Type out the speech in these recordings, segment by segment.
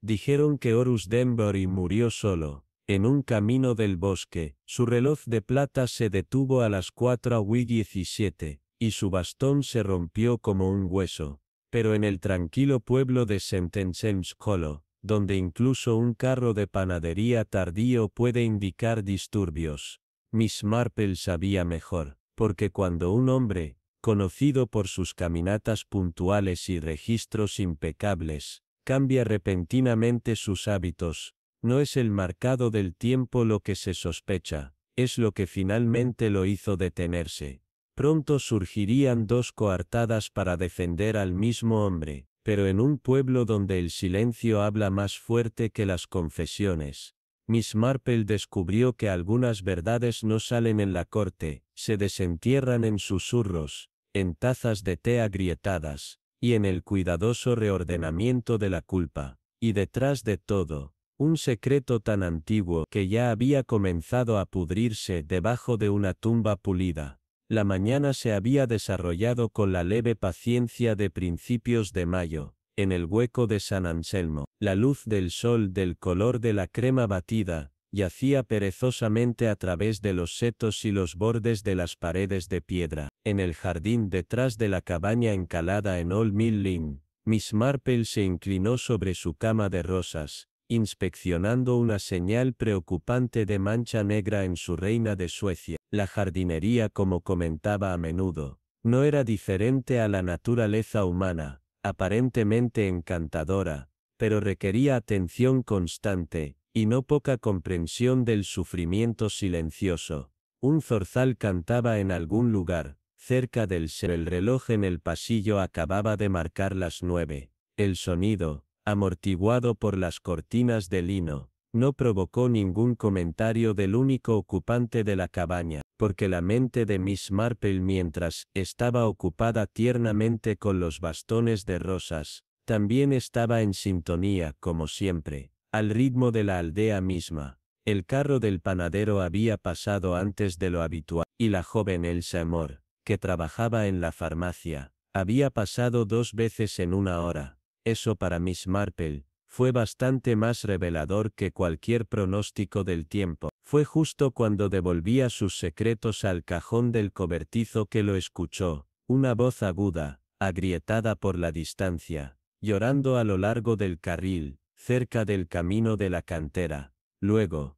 Dijeron que Horus Denbury murió solo, en un camino del bosque. Su reloj de plata se detuvo a las 4:17, y su bastón se rompió como un hueso. Pero en el tranquilo pueblo de St. Anselm's Hollow, donde incluso un carro de panadería tardío puede indicar disturbios, Miss Marple sabía mejor, porque cuando un hombre, conocido por sus caminatas puntuales y registros impecables, cambia repentinamente sus hábitos, no es el marcado del tiempo lo que se sospecha, es lo que finalmente lo hizo detenerse. Pronto surgirían dos coartadas para defender al mismo hombre, pero en un pueblo donde el silencio habla más fuerte que las confesiones. Miss Marple descubrió que algunas verdades no salen en la corte, se desentierran en susurros, en tazas de té agrietadas, y en el cuidadoso reordenamiento de la culpa. Y detrás de todo, un secreto tan antiguo que ya había comenzado a pudrirse debajo de una tumba pulida. La mañana se había desarrollado con la leve paciencia de principios de mayo. En el hueco de San Anselmo, la luz del sol del color de la crema batida, yacía perezosamente a través de los setos y los bordes de las paredes de piedra. En el jardín detrás de la cabaña encalada en Old Mill Lane, Miss Marple se inclinó sobre su cama de rosas, inspeccionando una señal preocupante de mancha negra en su reina de Suecia. La jardinería, como comentaba a menudo, no era diferente a la naturaleza humana, aparentemente encantadora, pero requería atención constante, y no poca comprensión del sufrimiento silencioso. Un zorzal cantaba en algún lugar, cerca del ser. El reloj en el pasillo acababa de marcar las 9. El sonido, amortiguado por las cortinas de lino, no provocó ningún comentario del único ocupante de la cabaña, porque la mente de Miss Marple, mientras estaba ocupada tiernamente con los bastones de rosas, también estaba en sintonía, como siempre, al ritmo de la aldea misma. El carro del panadero había pasado antes de lo habitual, y la joven Elsa Moore, que trabajaba en la farmacia, había pasado 2 veces en una hora. Eso para Miss Marple fue bastante más revelador que cualquier pronóstico del tiempo. Fue justo cuando devolvía sus secretos al cajón del cobertizo que lo escuchó, una voz aguda, agrietada por la distancia, llorando a lo largo del carril, cerca del camino de la cantera. Luego,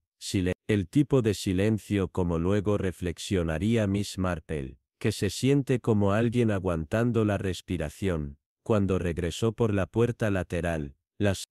el tipo de silencio, como luego reflexionaría Miss Marple, que se siente como alguien aguantando la respiración. Cuando regresó por la puerta lateral,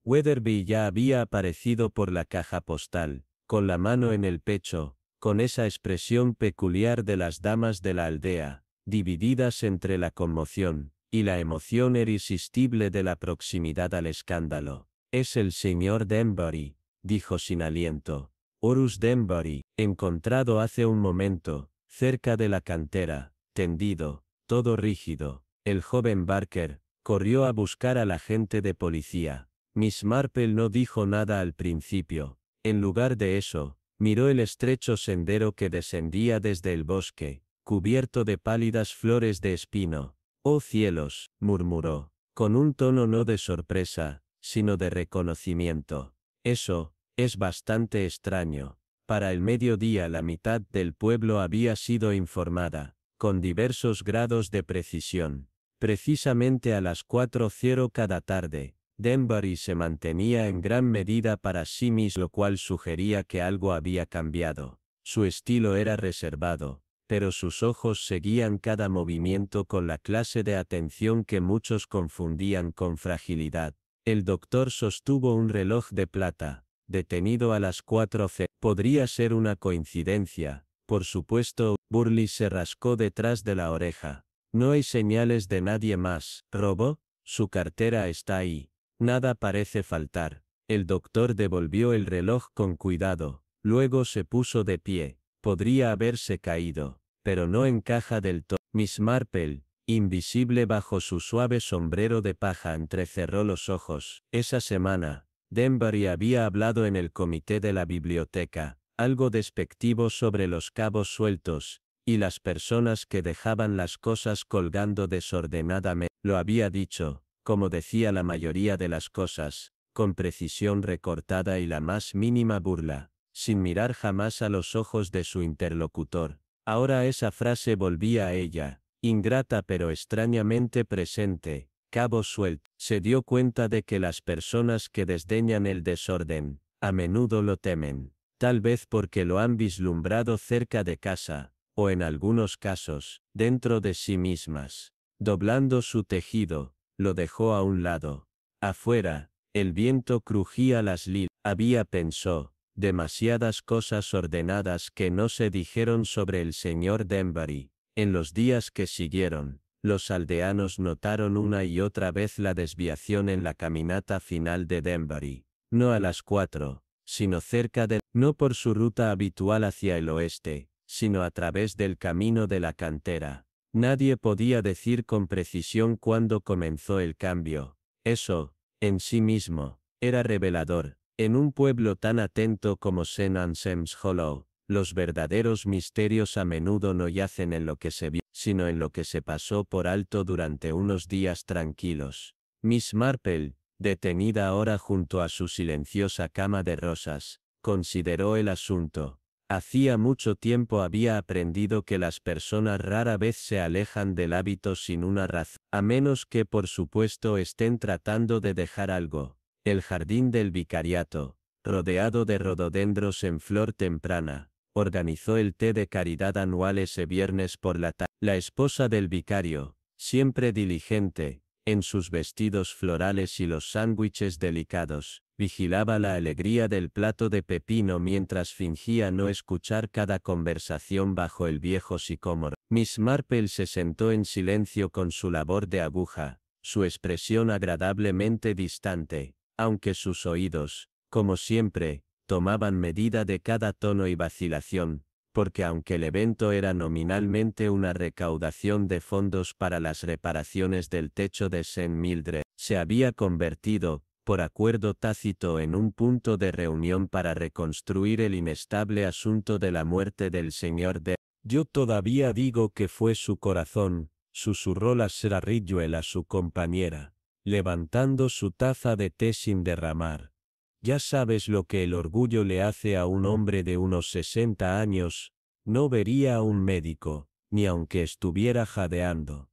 Weatherby ya había aparecido por la caja postal, con la mano en el pecho, con esa expresión peculiar de las damas de la aldea, divididas entre la conmoción y la emoción irresistible de la proximidad al escándalo. «Es el señor Denbury», dijo sin aliento. «Horus Denbury, encontrado hace un momento, cerca de la cantera, tendido, todo rígido». El joven Barker corrió a buscar al agente de policía. Miss Marple no dijo nada al principio. En lugar de eso, miró el estrecho sendero que descendía desde el bosque, cubierto de pálidas flores de espino. «Oh cielos», murmuró, con un tono no de sorpresa, sino de reconocimiento. «Eso es bastante extraño». Para el mediodía la mitad del pueblo había sido informada, con diversos grados de precisión. Precisamente a las 4:00 cada tarde, Denbury se mantenía en gran medida para sí mismo, lo cual sugería que algo había cambiado. Su estilo era reservado, pero sus ojos seguían cada movimiento con la clase de atención que muchos confundían con fragilidad. El doctor sostuvo un reloj de plata, detenido a las 4:00. Podría ser una coincidencia, por supuesto. Burley se rascó detrás de la oreja. «No hay señales de nadie más». «¿Robo? Su cartera está ahí. Nada parece faltar». El doctor devolvió el reloj con cuidado, luego se puso de pie. Podría haberse caído, pero no encaja del todo. Miss Marple, invisible bajo su suave sombrero de paja, entrecerró los ojos. Esa semana, Denbury había hablado en el comité de la biblioteca, algo despectivo sobre los cabos sueltos y las personas que dejaban las cosas colgando desordenadamente. Lo había dicho, como decía la mayoría de las cosas, con precisión recortada y la más mínima burla, sin mirar jamás a los ojos de su interlocutor. Ahora esa frase volvía a ella, ingrata pero extrañamente presente, cabo suelto. Se dio cuenta de que las personas que desdeñan el desorden, a menudo lo temen, tal vez porque lo han vislumbrado cerca de casa, o en algunos casos, dentro de sí mismas. Doblando su tejido, lo dejó a un lado. Afuera, el viento crujía las lilas. Pensó, demasiadas cosas ordenadas que no se dijeron sobre el señor Denbury. En los días que siguieron, los aldeanos notaron una y otra vez la desviación en la caminata final de Denbury. No a las 4, sino cerca de, no por su ruta habitual hacia el oeste, sino a través del camino de la cantera. Nadie podía decir con precisión cuándo comenzó el cambio. Eso, en sí mismo, era revelador. En un pueblo tan atento como St. Anselm's Hollow, los verdaderos misterios a menudo no yacen en lo que se vio, sino en lo que se pasó por alto durante unos días tranquilos. Miss Marple, detenida ahora junto a su silenciosa cama de rosas, consideró el asunto. Hacía mucho tiempo había aprendido que las personas rara vez se alejan del hábito sin una razón, a menos que por supuesto estén tratando de dejar algo. El jardín del vicariato, rodeado de rododendros en flor temprana, organizó el té de caridad anual ese viernes por la tarde. La esposa del vicario, siempre diligente, en sus vestidos florales y los sándwiches delicados, vigilaba la alegría del plato de pepino mientras fingía no escuchar cada conversación bajo el viejo sicómoro. Miss Marple se sentó en silencio con su labor de aguja, su expresión agradablemente distante, aunque sus oídos, como siempre, tomaban medida de cada tono y vacilación, porque aunque el evento era nominalmente una recaudación de fondos para las reparaciones del techo de St. Mildred, se había convertido, por acuerdo tácito, en un punto de reunión para reconstruir el inestable asunto de la muerte del señor de... Yo todavía digo que fue su corazón, susurró la Sra. Ridgewell a su compañera, levantando su taza de té sin derramar. Ya sabes lo que el orgullo le hace a un hombre de unos 60 años, no vería a un médico, ni aunque estuviera jadeando.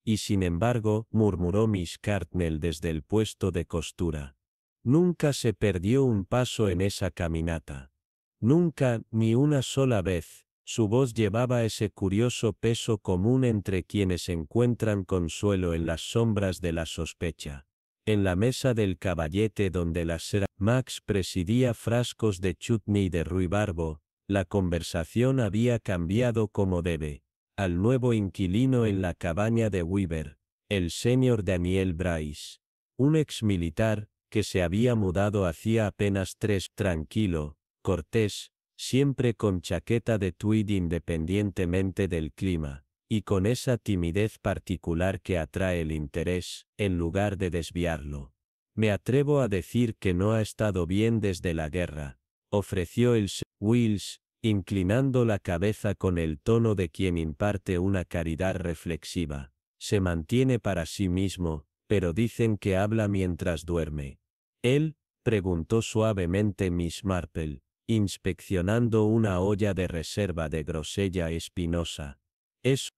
Y sin embargo, murmuró Miss Cartnell desde el puesto de costura. Nunca se perdió un paso en esa caminata. Nunca, ni una sola vez. Su voz llevaba ese curioso peso común entre quienes encuentran consuelo en las sombras de la sospecha. En la mesa del caballete donde la Sra. Max presidía frascos de chutney de ruibarbo, la conversación había cambiado como debe. Al nuevo inquilino en la cabaña de Weaver, el señor Daniel Bryce, un exmilitar, que se había mudado hacía apenas 3, tranquilo, cortés, siempre con chaqueta de tweed independientemente del clima, y con esa timidez particular que atrae el interés, en lugar de desviarlo. Me atrevo a decir que no ha estado bien desde la guerra, ofreció el Sr. Wills, inclinando la cabeza con el tono de quien imparte una caridad reflexiva. Se mantiene para sí mismo, pero dicen que habla mientras duerme. ¿Él? Preguntó suavemente Miss Marple, inspeccionando una olla de reserva de grosella espinosa.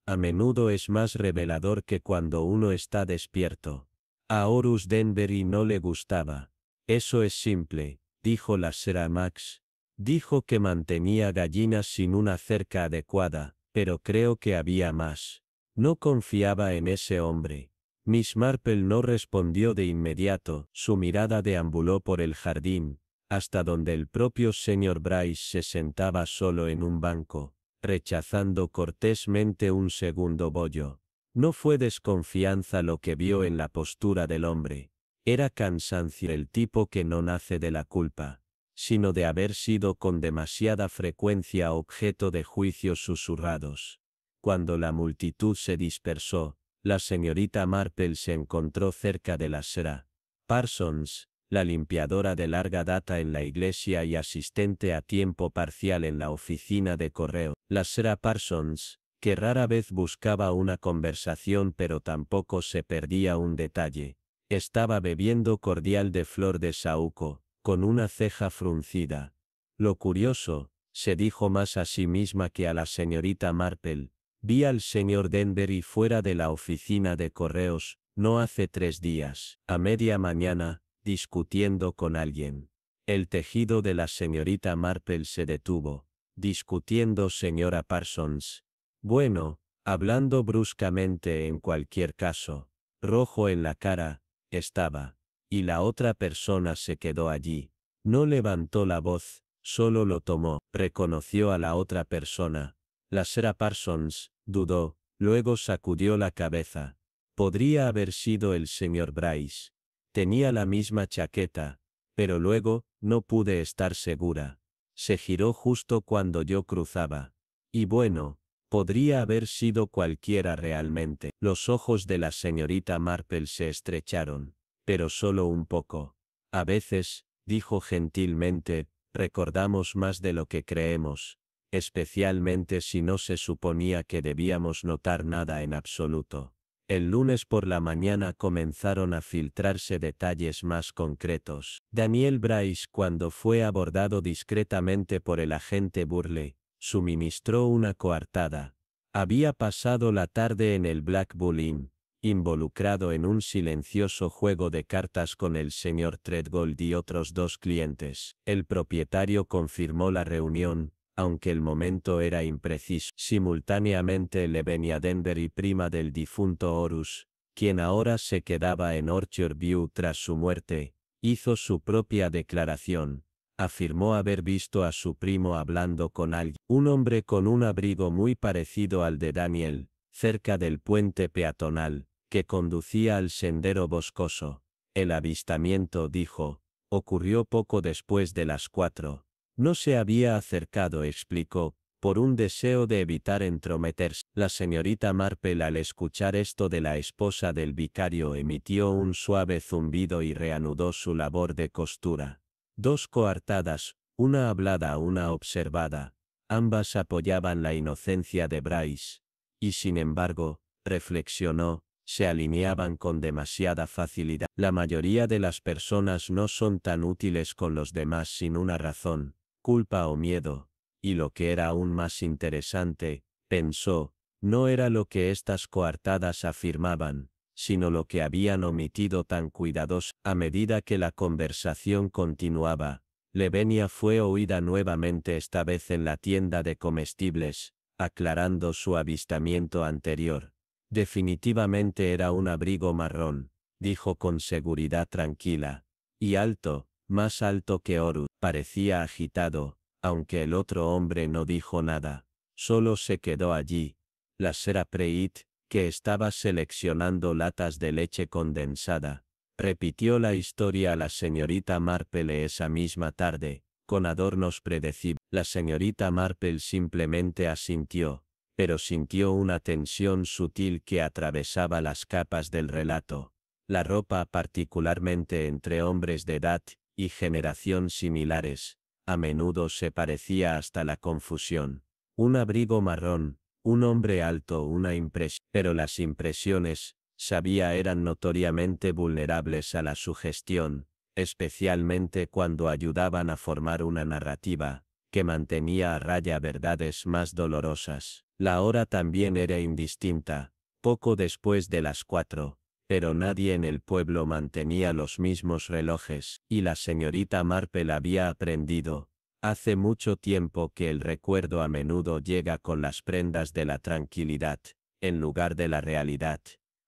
A menudo es más revelador que cuando uno está despierto. A Horus Denbury no le gustaba. Eso es simple, dijo la Sra. Max. Dijo que mantenía gallinas sin una cerca adecuada, pero creo que había más. No confiaba en ese hombre. Miss Marple no respondió de inmediato, su mirada deambuló por el jardín, hasta donde el propio señor Bryce se sentaba solo en un banco, rechazando cortésmente un segundo bollo. No fue desconfianza lo que vio en la postura del hombre. Era cansancio, el tipo que no nace de la culpa, sino de haber sido con demasiada frecuencia objeto de juicios susurrados. Cuando la multitud se dispersó, la señorita Marple se encontró cerca de la Sra. Parsons, la limpiadora de larga data en la iglesia y asistente a tiempo parcial en la oficina de correo. La Sra. Parsons, que rara vez buscaba una conversación pero tampoco se perdía un detalle, Estaba bebiendo cordial de flor de saúco, con una ceja fruncida. Lo curioso, se dijo más a sí misma que a la señorita Marple, vi al señor Denbury fuera de la oficina de correos, no hace 3 días, a media mañana, discutiendo con alguien. El tejido de la señorita Marple se detuvo. Discutiendo, señora Parsons. Bueno, hablando bruscamente en cualquier caso. Rojo en la cara, estaba. Y la otra persona se quedó allí. No levantó la voz, solo lo tomó. Reconoció a la otra persona. La Sra. Parsons, dudó, luego sacudió la cabeza. Podría haber sido el señor Bryce. Tenía la misma chaqueta. Pero luego, no pude estar segura. Se giró justo cuando yo cruzaba. Y bueno, podría haber sido cualquiera realmente. Los ojos de la señorita Marple se estrecharon, pero solo un poco. A veces, dijo gentilmente, recordamos más de lo que creemos, especialmente si no se suponía que debíamos notar nada en absoluto. El lunes por la mañana comenzaron a filtrarse detalles más concretos. Daniel Bryce, cuando fue abordado discretamente por el agente Burley, suministró una coartada. Había pasado la tarde en el Black Bull Inn, involucrado en un silencioso juego de cartas con el señor Treadgold y otros 2 clientes. El propietario confirmó la reunión, aunque el momento era impreciso. Simultáneamente Levenia Denbury, prima del difunto Horus, quien ahora se quedaba en Orchard View tras su muerte, hizo su propia declaración. Afirmó haber visto a su primo hablando con alguien, un hombre con un abrigo muy parecido al de Daniel, cerca del puente peatonal, que conducía al sendero boscoso. El avistamiento, dijo, ocurrió poco después de las 4. No se había acercado, explicó, por un deseo de evitar entrometerse. La señorita Marple, al escuchar esto de la esposa del vicario, emitió un suave zumbido y reanudó su labor de costura. 2 coartadas, una hablada, una observada. Ambas apoyaban la inocencia de Bryce. Y sin embargo, reflexionó, se alineaban con demasiada facilidad. La mayoría de las personas no son tan útiles con los demás sin una razón, culpa o miedo. Y lo que era aún más interesante, pensó, no era lo que estas coartadas afirmaban, sino lo que habían omitido tan cuidadosos. A medida que la conversación continuaba, Levenia fue oída nuevamente, esta vez en la tienda de comestibles, aclarando su avistamiento anterior. Definitivamente era un abrigo marrón, dijo con seguridad tranquila. Y alto, más alto que Horus. Parecía agitado, aunque el otro hombre no dijo nada, solo se quedó allí. La Sra. Preit, que estaba seleccionando latas de leche condensada, repitió la historia a la señorita Marple esa misma tarde, con adornos predecibles. La señorita Marple simplemente asintió, pero sintió una tensión sutil que atravesaba las capas del relato. La ropa, particularmente entre hombres de edad y generación similares, a menudo se parecía hasta la confusión. Un abrigo marrón, un hombre alto, una impresión. Pero las impresiones, sabía, eran notoriamente vulnerables a la sugestión, especialmente cuando ayudaban a formar una narrativa que mantenía a raya verdades más dolorosas. La hora también era indistinta, poco después de las 4. Pero nadie en el pueblo mantenía los mismos relojes, y la señorita Marple había aprendido, hace mucho tiempo, que el recuerdo a menudo llega con las prendas de la tranquilidad, en lugar de la realidad.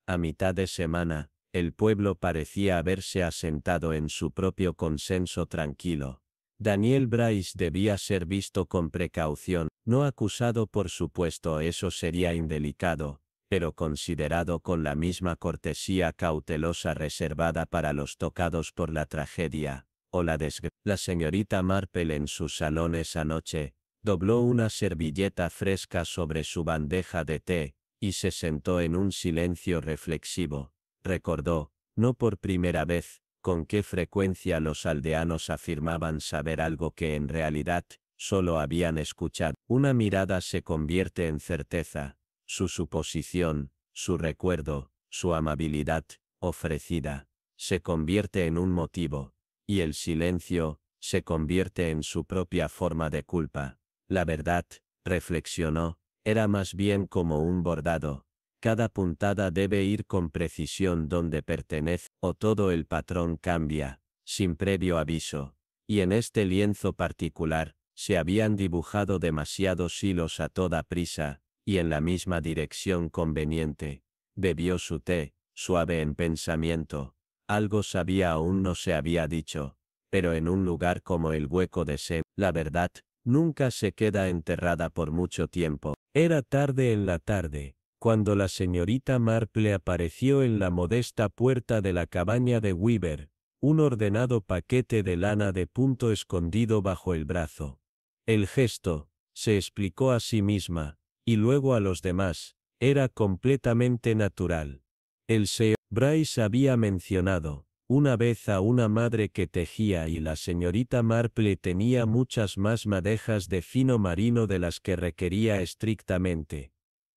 A mitad de semana, el pueblo parecía haberse asentado en su propio consenso tranquilo. Daniel Bryce debía ser visto con precaución, no acusado por supuesto, eso sería indelicado, pero considerado con la misma cortesía cautelosa reservada para los tocados por la tragedia, o la desgracia. La señorita Marple, en su salón esa noche, dobló una servilleta fresca sobre su bandeja de té, y se sentó en un silencio reflexivo. Recordó, no por primera vez, con qué frecuencia los aldeanos afirmaban saber algo que en realidad solo habían escuchado. Una mirada se convierte en certeza. Su suposición, su recuerdo, su amabilidad, ofrecida. se convierte en un motivo, y el silencio se convierte en su propia forma de culpa. La verdad, reflexionó, era más bien como un bordado. Cada puntada debe ir con precisión donde pertenece, o todo el patrón cambia, sin previo aviso. Y en este lienzo particular, se habían dibujado demasiados hilos a toda prisa, y en la misma dirección conveniente. Bebió su té, suave en pensamiento. Algo sabía aún no se había dicho. Pero en un lugar como el hueco de Sem, la verdad, nunca se queda enterrada por mucho tiempo. Era tarde en la tarde, cuando la señorita Marple apareció en la modesta puerta de la cabaña de Weaver, un ordenado paquete de lana de punto escondido bajo el brazo. El gesto, se explicó a sí misma, y luego a los demás, era completamente natural. El Sr. Bryce había mencionado, una vez a una madre que tejía y la señorita Marple tenía muchas más madejas de fino marino de las que requería estrictamente.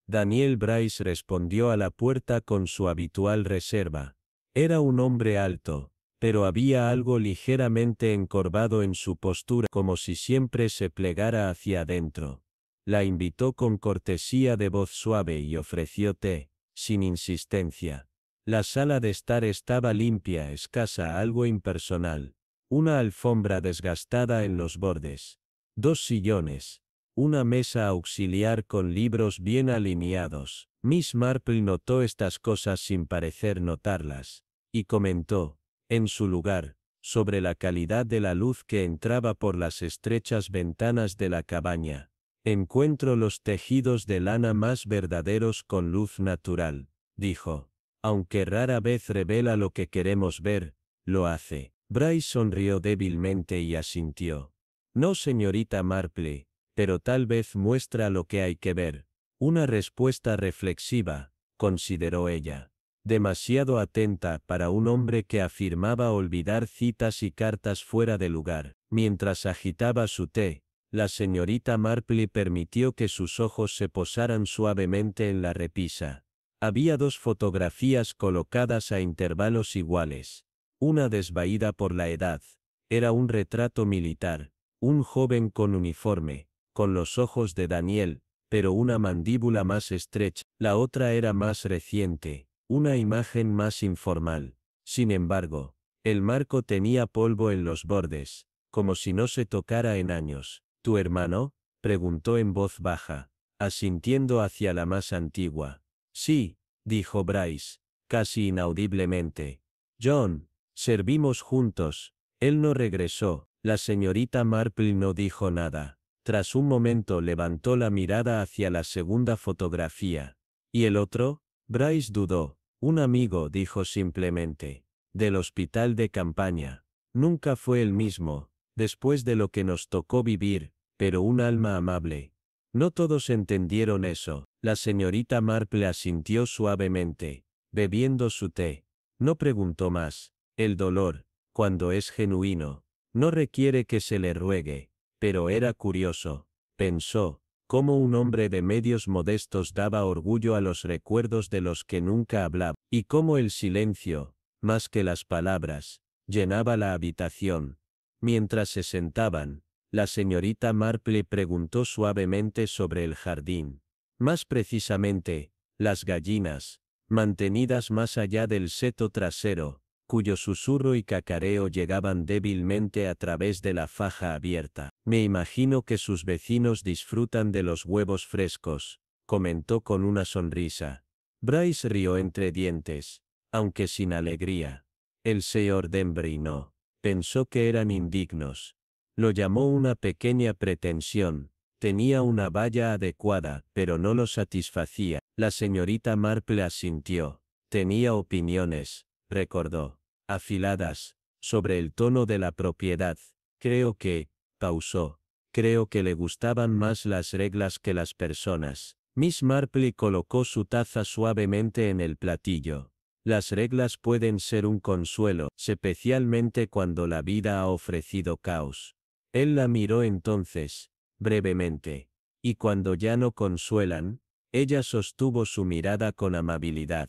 Daniel Bryce respondió a la puerta con su habitual reserva. Era un hombre alto, pero había algo ligeramente encorvado en su postura, como si siempre se plegara hacia adentro. La invitó con cortesía de voz suave y ofreció té, sin insistencia. La sala de estar estaba limpia, escasa, algo impersonal. Una alfombra desgastada en los bordes. 2 sillones. Una mesa auxiliar con libros bien alineados. Miss Marple notó estas cosas sin parecer notarlas, y comentó, en su lugar, sobre la calidad de la luz que entraba por las estrechas ventanas de la cabaña. Encuentro los tejidos de lana más verdaderos con luz natural, dijo. Aunque rara vez revela lo que queremos ver, lo hace. Bryce sonrió débilmente y asintió. No, señorita Marple, pero tal vez muestra lo que hay que ver. Una respuesta reflexiva, consideró ella. Demasiado atenta para un hombre que afirmaba olvidar citas y cartas fuera de lugar. Mientras agitaba su té, la señorita Marple permitió que sus ojos se posaran suavemente en la repisa. Había 2 fotografías colocadas a intervalos iguales. Una desvaída por la edad. Era un retrato militar, un joven con uniforme, con los ojos de Daniel, pero una mandíbula más estrecha. La otra era más reciente, una imagen más informal. Sin embargo, el marco tenía polvo en los bordes, como si no se tocara en años. ¿Tu hermano?, preguntó en voz baja, asintiendo hacia la más antigua. Sí, dijo Bryce, casi inaudiblemente. John, servimos juntos. Él no regresó. La señorita Marple no dijo nada. Tras un momento levantó la mirada hacia la segunda fotografía. ¿Y el otro? Bryce dudó. Un amigo, dijo simplemente. Del hospital de campaña. Nunca fue el mismo, después de lo que nos tocó vivir, pero un alma amable. No todos entendieron eso. La señorita Marple asintió suavemente, bebiendo su té. No preguntó más. El dolor, cuando es genuino, no requiere que se le ruegue. Pero era curioso, pensó, cómo un hombre de medios modestos daba orgullo a los recuerdos de los que nunca hablaba, y cómo el silencio, más que las palabras, llenaba la habitación. Mientras se sentaban, la señorita Marple preguntó suavemente sobre el jardín. Más precisamente, las gallinas, mantenidas más allá del seto trasero, cuyo susurro y cacareo llegaban débilmente a través de la faja abierta. Me imagino que sus vecinos disfrutan de los huevos frescos, comentó con una sonrisa. Bryce rió entre dientes, aunque sin alegría. El Sr. Denbury no. Pensó que eran indignos. Lo llamó una pequeña pretensión. Tenía una valla adecuada, pero no lo satisfacía. La señorita Marple asintió. Tenía opiniones, recordó, afiladas, sobre el tono de la propiedad. Creo que, pausó, creo que le gustaban más las reglas que las personas. Miss Marple colocó su taza suavemente en el platillo. Las reglas pueden ser un consuelo, especialmente cuando la vida ha ofrecido caos. Él la miró entonces, brevemente. Y cuando ya no consuelan, ella sostuvo su mirada con amabilidad.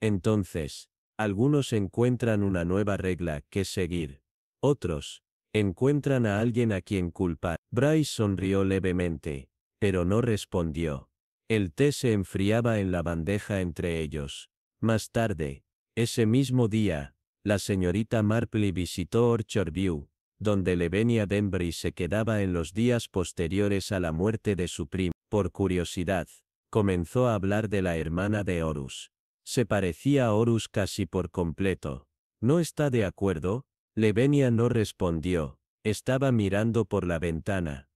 Entonces, Algunos encuentran una nueva regla que seguir. Otros encuentran a alguien a quien culpar. Bryce sonrió levemente, pero no respondió. El té se enfriaba en la bandeja entre ellos. Más tarde, ese mismo día, la señorita Marpley visitó Orchard View, donde Lavinia Denbury se quedaba en los días posteriores a la muerte de su primo. Por curiosidad, comenzó a hablar de la hermana de Horus. Se parecía a Horus casi por completo. ¿No está de acuerdo? Lavinia no respondió. Estaba mirando por la ventana.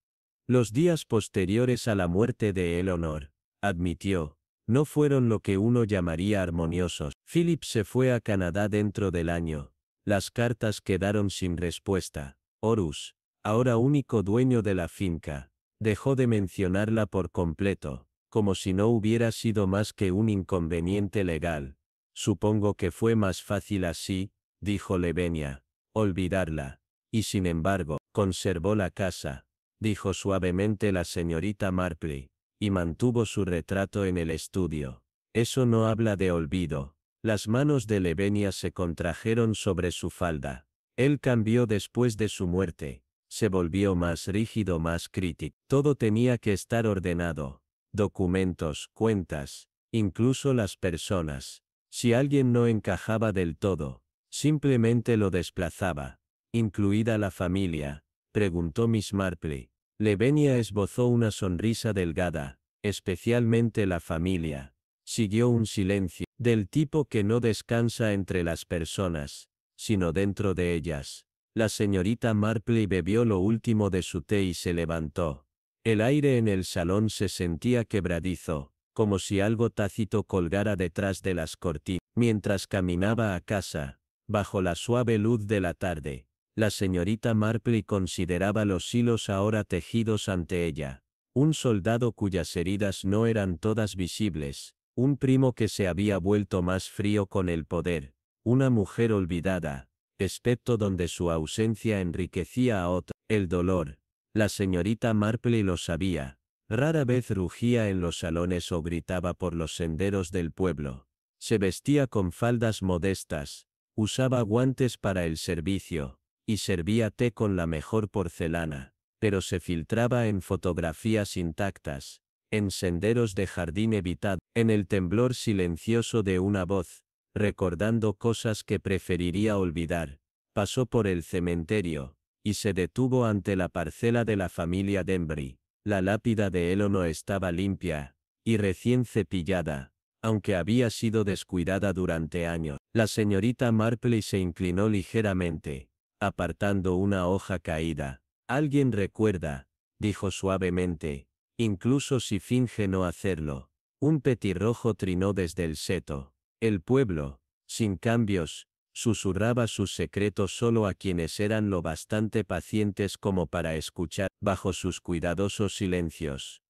Los días posteriores a la muerte de Eleanor, admitió, no fueron lo que uno llamaría armoniosos. Philip se fue a Canadá dentro del año. Las cartas quedaron sin respuesta. Horus, ahora único dueño de la finca, dejó de mencionarla por completo, como si no hubiera sido más que un inconveniente legal. Supongo que fue más fácil así, dijo Lavinia, olvidarla. Y sin embargo, conservó la casa, dijo suavemente la señorita Marpley, y mantuvo su retrato en el estudio. Eso no habla de olvido. Las manos de Lavinia se contrajeron sobre su falda. Él cambió después de su muerte. Se volvió más rígido, más crítico. Todo tenía que estar ordenado. Documentos, cuentas, incluso las personas. Si alguien no encajaba del todo, simplemente lo desplazaba. ¿Incluida la familia?, preguntó Miss Marpley. Lavinia esbozó una sonrisa delgada. Especialmente la familia. Siguió un silencio, del tipo que no descansa entre las personas, sino dentro de ellas. La señorita Marpley bebió lo último de su té y se levantó. El aire en el salón se sentía quebradizo, como si algo tácito colgara detrás de las cortinas. Mientras caminaba a casa, bajo la suave luz de la tarde, la señorita Marpley consideraba los hilos ahora tejidos ante ella. Un soldado cuyas heridas no eran todas visibles, un primo que se había vuelto más frío con el poder, una mujer olvidada, excepto donde su ausencia enriquecía a otro. El dolor, la señorita Marpley lo sabía, rara vez rugía en los salones o gritaba por los senderos del pueblo. Se vestía con faldas modestas, usaba guantes para el servicio, y servía té con la mejor porcelana, pero se filtraba en fotografías intactas, en senderos de jardín evitado, en el temblor silencioso de una voz, recordando cosas que preferiría olvidar. Pasó por el cementerio, y se detuvo ante la parcela de la familia Denbury. La lápida de Eleanor estaba limpia, y recién cepillada, aunque había sido descuidada durante años. La señorita Marpley se inclinó ligeramente, apartando una hoja caída. Alguien recuerda, dijo suavemente, incluso si finge no hacerlo. Un petirrojo trinó desde el seto. El pueblo, sin cambios, susurraba sus secretos solo a quienes eran lo bastante pacientes como para escuchar, bajo sus cuidadosos silencios.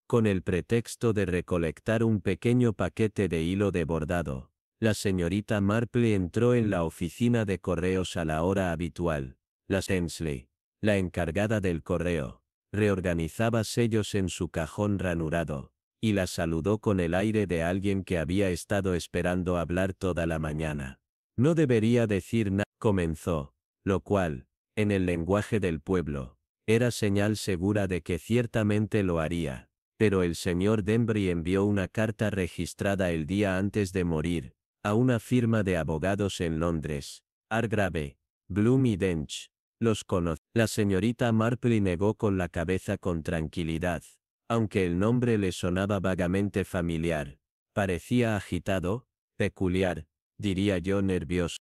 Con el pretexto de recolectar un pequeño paquete de hilo de bordado, la señorita Marpley entró en la oficina de correos a la hora habitual. La Ensley, la encargada del correo, reorganizaba sellos en su cajón ranurado, y la saludó con el aire de alguien que había estado esperando hablar toda la mañana. No debería decir nada, comenzó, lo cual, en el lenguaje del pueblo, era señal segura de que ciertamente lo haría. Pero el señor Denbury envió una carta registrada el día antes de morir, a una firma de abogados en Londres, Hargrave, Bloom y Dench. Los conoce. La señorita Marpley negó con la cabeza con tranquilidad, aunque el nombre le sonaba vagamente familiar. Parecía agitado, peculiar, diría yo nervioso.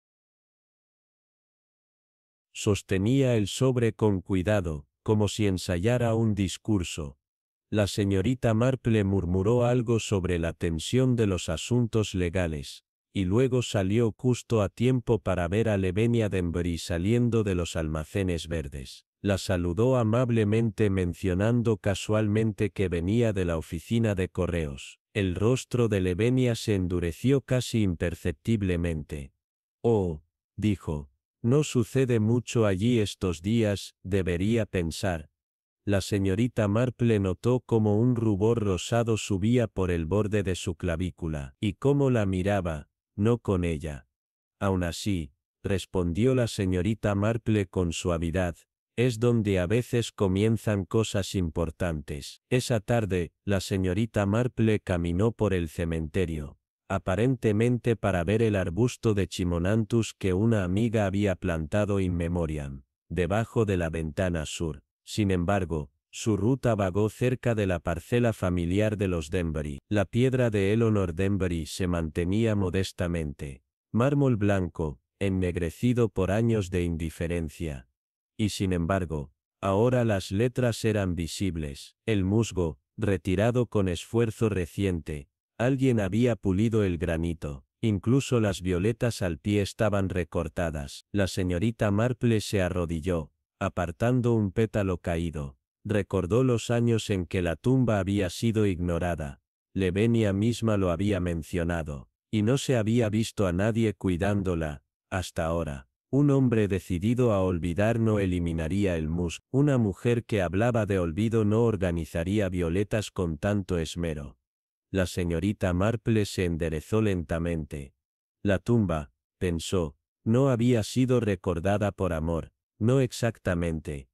Sostenía el sobre con cuidado, como si ensayara un discurso. La señorita Marpley murmuró algo sobre la tensión de los asuntos legales, y luego salió justo a tiempo para ver a Lavinia Denbury saliendo de los almacenes verdes. La saludó amablemente mencionando casualmente que venía de la oficina de correos. El rostro de Lavinia se endureció casi imperceptiblemente. «Oh», dijo, «no sucede mucho allí estos días, debería pensar». La señorita Marpley notó cómo un rubor rosado subía por el borde de su clavícula, y cómo la miraba, no con ella. Aun así, respondió la señorita Marple con suavidad, es donde a veces comienzan cosas importantes. Esa tarde, la señorita Marple caminó por el cementerio, aparentemente para ver el arbusto de Chimonanthus que una amiga había plantado in memoriam, debajo de la ventana sur. Sin embargo, su ruta vagó cerca de la parcela familiar de los Denbury. La piedra de Eleanor Denbury se mantenía modestamente, mármol blanco, ennegrecido por años de indiferencia. Y sin embargo, ahora las letras eran visibles. El musgo, retirado con esfuerzo reciente. Alguien había pulido el granito. Incluso las violetas al pie estaban recortadas. La señorita Marple se arrodilló, apartando un pétalo caído. Recordó los años en que la tumba había sido ignorada. Lavinia misma lo había mencionado, y no se había visto a nadie cuidándola, hasta ahora. Un hombre decidido a olvidar no eliminaría el musgo. Una mujer que hablaba de olvido no organizaría violetas con tanto esmero. La señorita Marple se enderezó lentamente. La tumba, pensó, no había sido recordada por amor, no exactamente.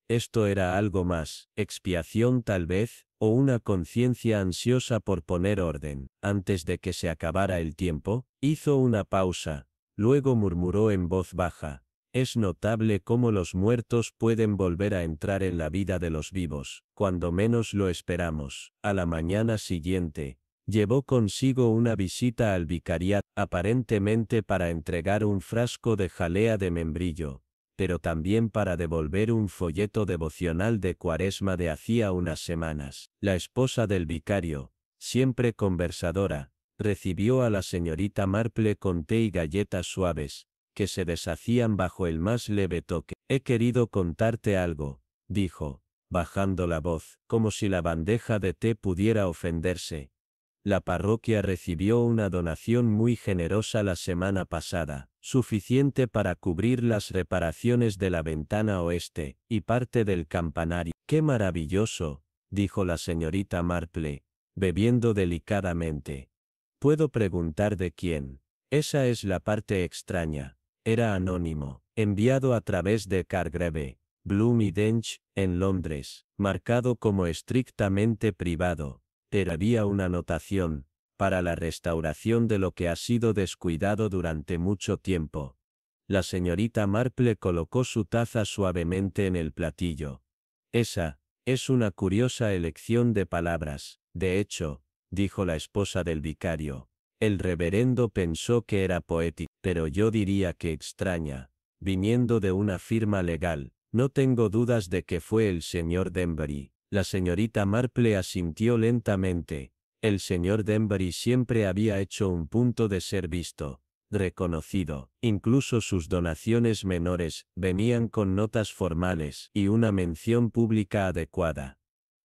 Esto era algo más, expiación tal vez, o una conciencia ansiosa por poner orden. Antes de que se acabara el tiempo, hizo una pausa. Luego murmuró en voz baja, es notable cómo los muertos pueden volver a entrar en la vida de los vivos, cuando menos lo esperamos. A la mañana siguiente, llevó consigo una visita al vicariato, aparentemente para entregar un frasco de jalea de membrillo, pero también para devolver un folleto devocional de Cuaresma de hacía unas semanas. La esposa del vicario, siempre conversadora, recibió a la señorita Marple con té y galletas suaves, que se deshacían bajo el más leve toque. He querido contarte algo, dijo, bajando la voz, como si la bandeja de té pudiera ofenderse. La parroquia recibió una donación muy generosa la semana pasada, suficiente para cubrir las reparaciones de la ventana oeste, y parte del campanario. ¡Qué maravilloso!, dijo la señorita Marple, bebiendo delicadamente. ¿Puedo preguntar de quién? Esa es la parte extraña. Era anónimo, enviado a través de Cargrave, Bloom y Dench, en Londres, marcado como estrictamente privado, pero había una anotación, para la restauración de lo que ha sido descuidado durante mucho tiempo. La señorita Marple colocó su taza suavemente en el platillo. Esa, es una curiosa elección de palabras, de hecho, dijo la esposa del vicario. El reverendo pensó que era poético, pero yo diría que extraña, viniendo de una firma legal. No tengo dudas de que fue el señor Denbury. La señorita Marple asintió lentamente. El señor Denbury siempre había hecho un punto de ser visto, reconocido. Incluso sus donaciones menores venían con notas formales y una mención pública adecuada.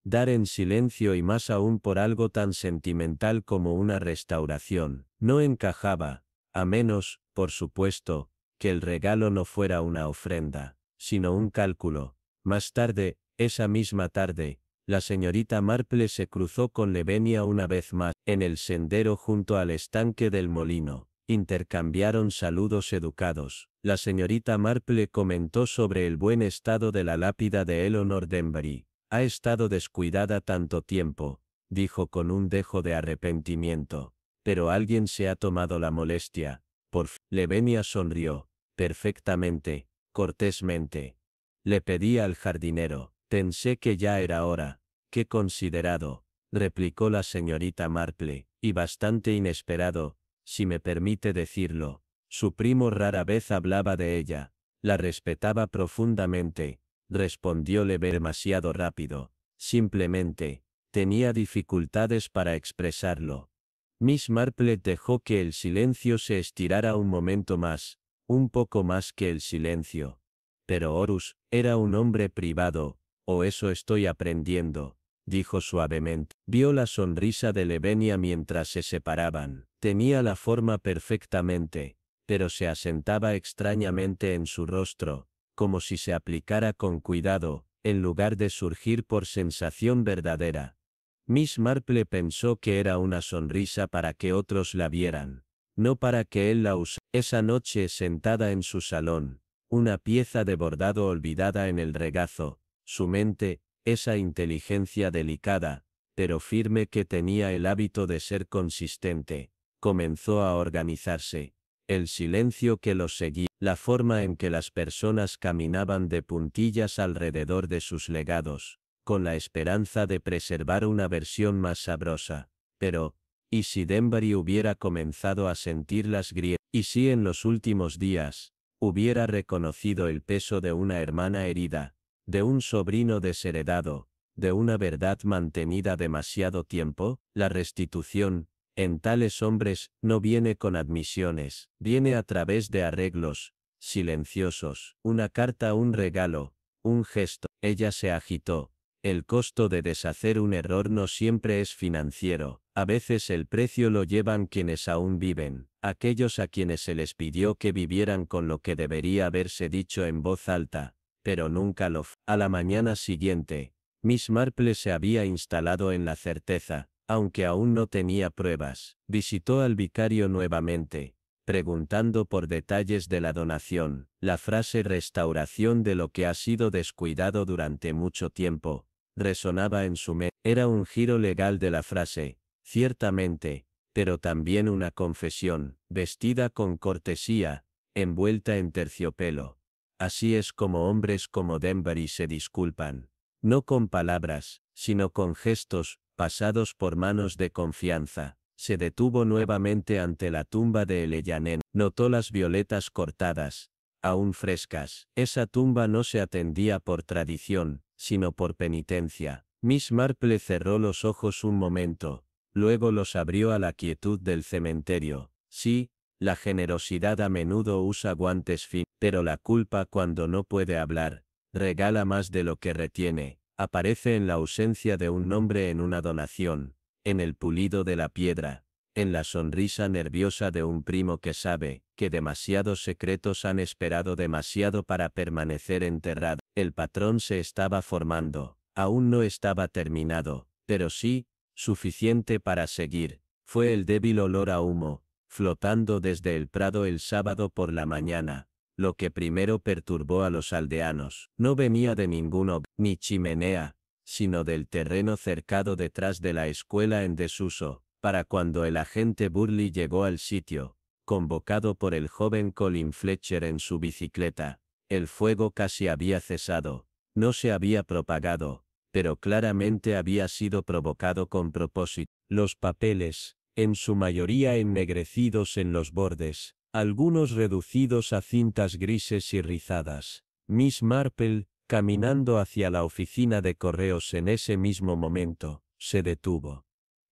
Dar en silencio y más aún por algo tan sentimental como una restauración, no encajaba, a menos, por supuesto, que el regalo no fuera una ofrenda, sino un cálculo. Más tarde, esa misma tarde, la señorita Marple se cruzó con Lavinia una vez más, en el sendero junto al estanque del molino. Intercambiaron saludos educados. La señorita Marple comentó sobre el buen estado de la lápida de Eleanor Denbury. Ha estado descuidada tanto tiempo, dijo con un dejo de arrepentimiento, pero alguien se ha tomado la molestia. Por fin. Lavinia sonrió, perfectamente, cortésmente. Le pedí al jardinero. Pensé que ya era hora. Qué considerado, replicó la señorita Marple, y bastante inesperado, si me permite decirlo. Su primo rara vez hablaba de ella. La respetaba profundamente. Respondióle demasiado rápido. Simplemente, tenía dificultades para expresarlo. Miss Marple dejó que el silencio se estirara un momento más, un poco más que el silencio. Pero Horus, era un hombre privado, o eso estoy aprendiendo, dijo suavemente. Vio la sonrisa de Lavinia mientras se separaban. Tenía la forma perfectamente, pero se asentaba extrañamente en su rostro, como si se aplicara con cuidado, en lugar de surgir por sensación verdadera. Miss Marple pensó que era una sonrisa para que otros la vieran. no para que él la usara. Esa noche, sentada en su salón, una pieza de bordado olvidada en el regazo, su mente, esa inteligencia delicada, pero firme que tenía el hábito de ser consistente, comenzó a organizarse. El silencio que los seguía, la forma en que las personas caminaban de puntillas alrededor de sus legados, con la esperanza de preservar una versión más sabrosa. Pero, ¿y si Denbury hubiera comenzado a sentir las grietas? ¿Y si en los últimos días, hubiera reconocido el peso de una hermana herida, de un sobrino desheredado, de una verdad mantenida demasiado tiempo? La restitución, en tales hombres, no viene con admisiones, viene a través de arreglos, silenciosos, una carta, un regalo, un gesto. Ella se agitó. El costo de deshacer un error no siempre es financiero, a veces el precio lo llevan quienes aún viven, aquellos a quienes se les pidió que vivieran con lo que debería haberse dicho en voz alta, pero nunca lo fue. A la mañana siguiente, Miss Marple se había instalado en la certeza, aunque aún no tenía pruebas. Visitó al vicario nuevamente, preguntando por detalles de la donación. La frase restauración de lo que ha sido descuidado durante mucho tiempo resonaba en su mente. Era un giro legal de la frase, ciertamente, pero también una confesión, vestida con cortesía, envuelta en terciopelo. Así es como hombres como Denbury se disculpan. No con palabras, sino con gestos, pasados por manos de confianza. Se detuvo nuevamente ante la tumba de Eleyanen. Notó las violetas cortadas, aún frescas. Esa tumba no se atendía por tradición, sino por penitencia. Miss Marple cerró los ojos un momento, luego los abrió a la quietud del cementerio. Sí, la generosidad a menudo usa guantes finos, pero la culpa, cuando no puede hablar, regala más de lo que retiene. Aparece en la ausencia de un nombre en una donación, en el pulido de la piedra, en la sonrisa nerviosa de un primo que sabe que demasiados secretos han esperado demasiado para permanecer enterrado. El patrón se estaba formando, aún no estaba terminado, pero sí, suficiente para seguir. Fue el débil olor a humo, flotando desde el prado el sábado por la mañana, lo que primero perturbó a los aldeanos. No venía de ningún hogar, ni chimenea, sino del terreno cercado detrás de la escuela en desuso. Para cuando el agente Burley llegó al sitio, convocado por el joven Colin Fletcher en su bicicleta, el fuego casi había cesado. No se había propagado, pero claramente había sido provocado con propósito. Los papeles, en su mayoría ennegrecidos en los bordes, algunos reducidos a cintas grises y rizadas. Miss Marple, caminando hacia la oficina de correos en ese mismo momento, se detuvo.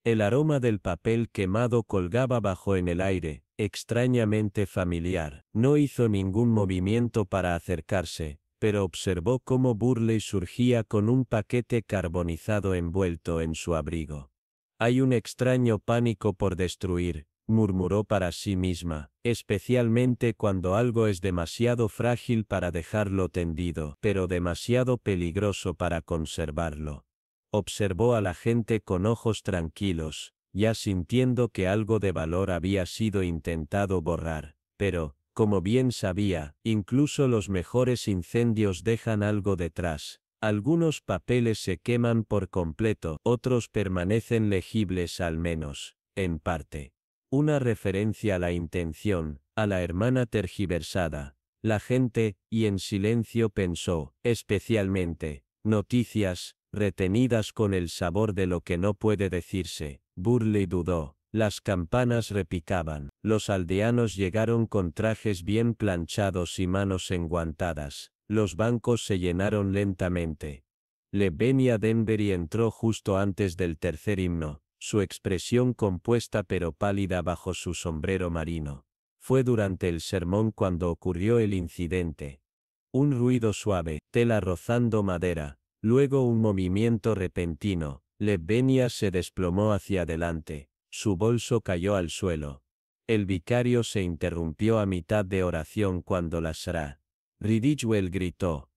El aroma del papel quemado colgaba bajo en el aire, extrañamente familiar. No hizo ningún movimiento para acercarse, pero observó cómo Burley surgía con un paquete carbonizado envuelto en su abrigo. Hay un extraño pánico por destruir, murmuró para sí misma, especialmente cuando algo es demasiado frágil para dejarlo tendido, pero demasiado peligroso para conservarlo. Observó a la gente con ojos tranquilos, ya sintiendo que algo de valor había sido intentado borrar, pero, como bien sabía, incluso los mejores incendios dejan algo detrás. Algunos papeles se queman por completo, otros permanecen legibles al menos, en parte. Una referencia a la intención, a la hermana tergiversada. La gente, y en silencio pensó, especialmente, noticias, retenidas con el sabor de lo que no puede decirse. Burley dudó. Las campanas repicaban. Los aldeanos llegaron con trajes bien planchados y manos enguantadas. Los bancos se llenaron lentamente. Levenia Denbury entró justo antes del tercer himno, su expresión compuesta pero pálida bajo su sombrero marino. Fue durante el sermón cuando ocurrió el incidente. Un ruido suave, tela rozando madera, luego un movimiento repentino. Levenia se desplomó hacia adelante. Su bolso cayó al suelo. El vicario se interrumpió a mitad de oración cuando la Sra. Ridgewell gritó.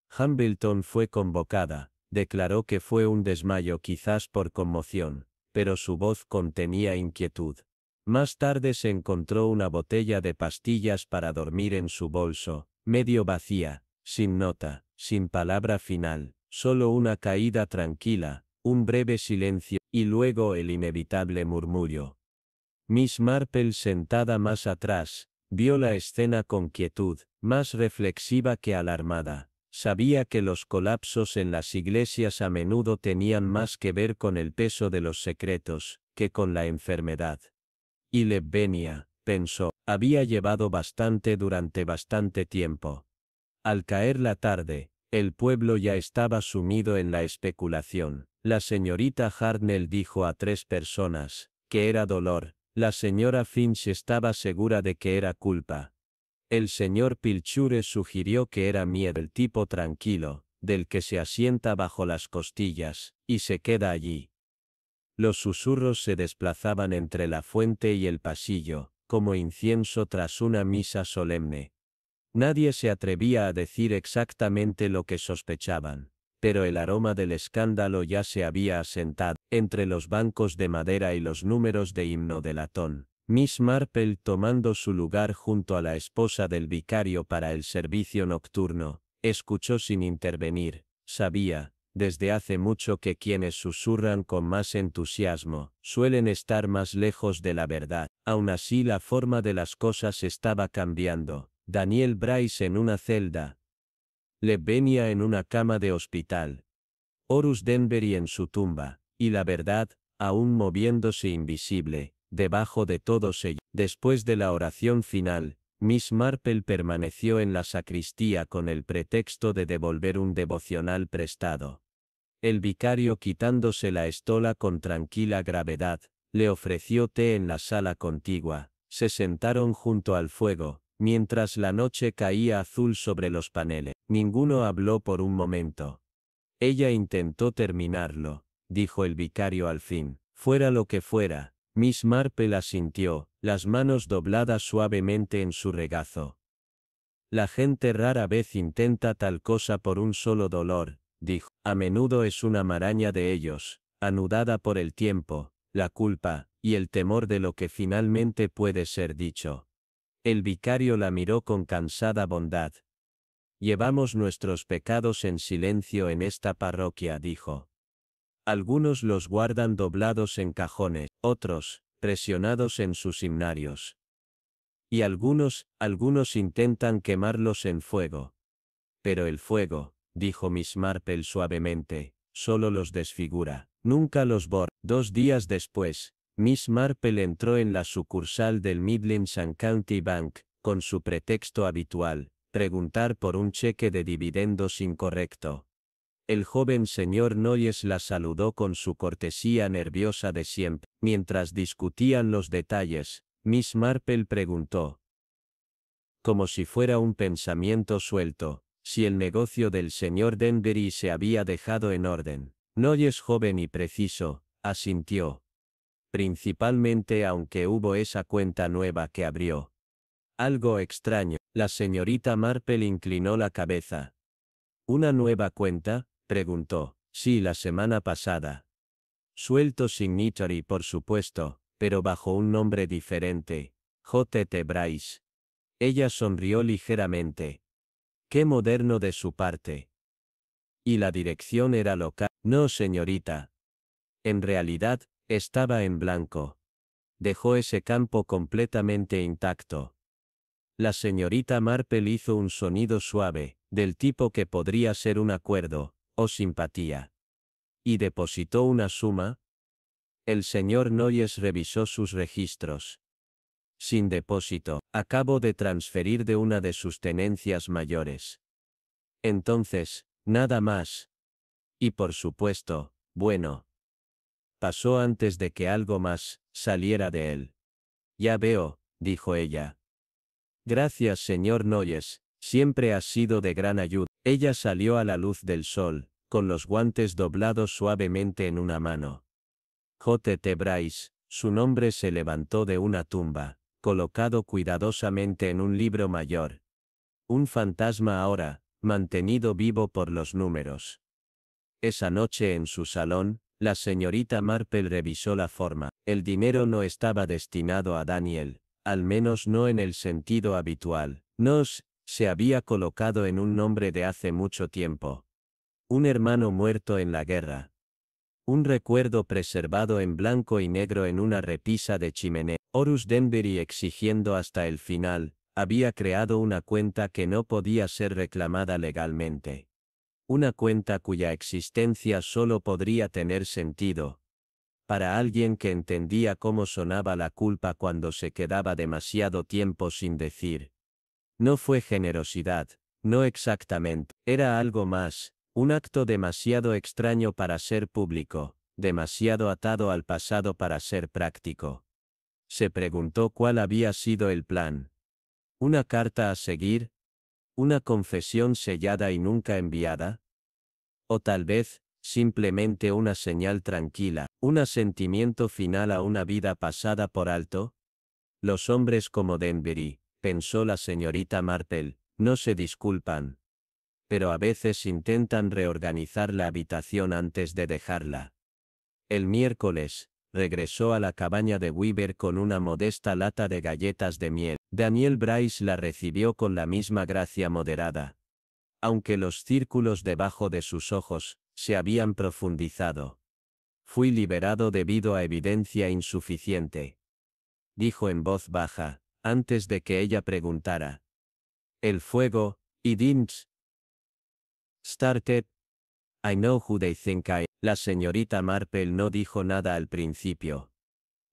Hambleton fue convocada. Declaró que fue un desmayo quizás por conmoción, pero su voz contenía inquietud. Más tarde se encontró una botella de pastillas para dormir en su bolso, medio vacía, sin nota, sin palabra final, solo una caída tranquila, un breve silencio, y luego el inevitable murmullo. Miss Marple, sentada más atrás, vio la escena con quietud, más reflexiva que alarmada. Sabía que los colapsos en las iglesias a menudo tenían más que ver con el peso de los secretos, que con la enfermedad. Y Lavinia, pensó, había llevado bastante durante bastante tiempo. Al caer la tarde, el pueblo ya estaba sumido en la especulación. La señorita Hartnell dijo a 3 personas, que era dolor. La señora Finch estaba segura de que era culpa. El señor Pilchure sugirió que era miedo, el tipo tranquilo, del que se asienta bajo las costillas, y se queda allí. Los susurros se desplazaban entre la fuente y el pasillo, como incienso tras una misa solemne. Nadie se atrevía a decir exactamente lo que sospechaban, pero el aroma del escándalo ya se había asentado, entre los bancos de madera y los números de himno de latón. Miss Marple, tomando su lugar junto a la esposa del vicario para el servicio nocturno, escuchó sin intervenir. Sabía, desde hace mucho, que quienes susurran con más entusiasmo, suelen estar más lejos de la verdad. Aun así, la forma de las cosas estaba cambiando. Daniel Bryce en una celda. Lavinia en una cama de hospital. Horus Denbury en su tumba, y la verdad, aún moviéndose invisible, debajo de todos ellos. Después de la oración final, Miss Marple permaneció en la sacristía con el pretexto de devolver un devocional prestado. El vicario, quitándose la estola con tranquila gravedad, le ofreció té en la sala contigua. Se sentaron junto al fuego, mientras la noche caía azul sobre los paneles. Ninguno habló por un momento. Ella intentó terminarlo, dijo el vicario al fin. Fuera lo que fuera, Miss Marple asintió, las manos dobladas suavemente en su regazo. La gente rara vez intenta tal cosa por un solo dolor, dijo. A menudo es una maraña de ellos, anudada por el tiempo, la culpa, y el temor de lo que finalmente puede ser dicho. El vicario la miró con cansada bondad. Llevamos nuestros pecados en silencio en esta parroquia, dijo. Algunos los guardan doblados en cajones, otros, presionados en sus himnarios. Y algunos intentan quemarlos en fuego. Pero el fuego, dijo Miss Marple suavemente, solo los desfigura, nunca los borra. 2 días después, Miss Marple entró en la sucursal del Midlands and County Bank, con su pretexto habitual, preguntar por un cheque de dividendos incorrecto. El joven señor Noyes la saludó con su cortesía nerviosa de siempre. Mientras discutían los detalles, Miss Marple preguntó, como si fuera un pensamiento suelto, si el negocio del señor Denbury se había dejado en orden. Noyes, joven y preciso, asintió. Principalmente, aunque hubo esa cuenta nueva que abrió. Algo extraño. La señorita Marple inclinó la cabeza. ¿Una nueva cuenta?, preguntó. Sí, la semana pasada. Suelto signatory, por supuesto, pero bajo un nombre diferente. J.T. Bryce. Ella sonrió ligeramente. Qué moderno de su parte. ¿Y la dirección era local? No, señorita. En realidad, estaba en blanco. Dejó ese campo completamente intacto. La señorita Marple hizo un sonido suave, del tipo que podría ser un acuerdo, o simpatía. ¿Y depositó una suma? El señor Noyes revisó sus registros. Sin depósito, acabo de transferir de una de sus tenencias mayores. Entonces, nada más. Y por supuesto, bueno. Pasó antes de que algo más saliera de él. Ya veo, dijo ella. Gracias, señor Noyes, siempre has sido de gran ayuda. Ella salió a la luz del sol, con los guantes doblados suavemente en una mano. J.T. Bryce, su nombre se levantó de una tumba, colocado cuidadosamente en un libro mayor. Un fantasma ahora, mantenido vivo por los números. Esa noche en su salón, La señorita Marple revisó la forma. El dinero no estaba destinado a Daniel, al menos no en el sentido habitual. Se había colocado en un nombre de hace mucho tiempo. Un hermano muerto en la guerra. Un recuerdo preservado en blanco y negro en una repisa de chimenea. Horus Denbury, exigiendo hasta el final, había creado una cuenta que no podía ser reclamada legalmente. Una cuenta cuya existencia solo podría tener sentido para alguien que entendía cómo sonaba la culpa cuando se quedaba demasiado tiempo sin decir. No fue generosidad, no exactamente, era algo más, un acto demasiado extraño para ser público, demasiado atado al pasado para ser práctico. Se preguntó cuál había sido el plan. ¿Una carta a seguir? ¿Una confesión sellada y nunca enviada? O tal vez, simplemente una señal tranquila, un asentimiento final a una vida pasada por alto. Los hombres como Denbury, pensó la señorita Marple, no se disculpan. Pero a veces intentan reorganizar la habitación antes de dejarla. El miércoles, regresó a la cabaña de Weaver con una modesta lata de galletas de miel. Daniel Bryce la recibió con la misma gracia moderada. Aunque los círculos debajo de sus ojos se habían profundizado. Fui liberado debido a evidencia insuficiente, dijo en voz baja, antes de que ella preguntara. El fuego, I didn't start it. I know who they think I. La señorita Marple no dijo nada al principio.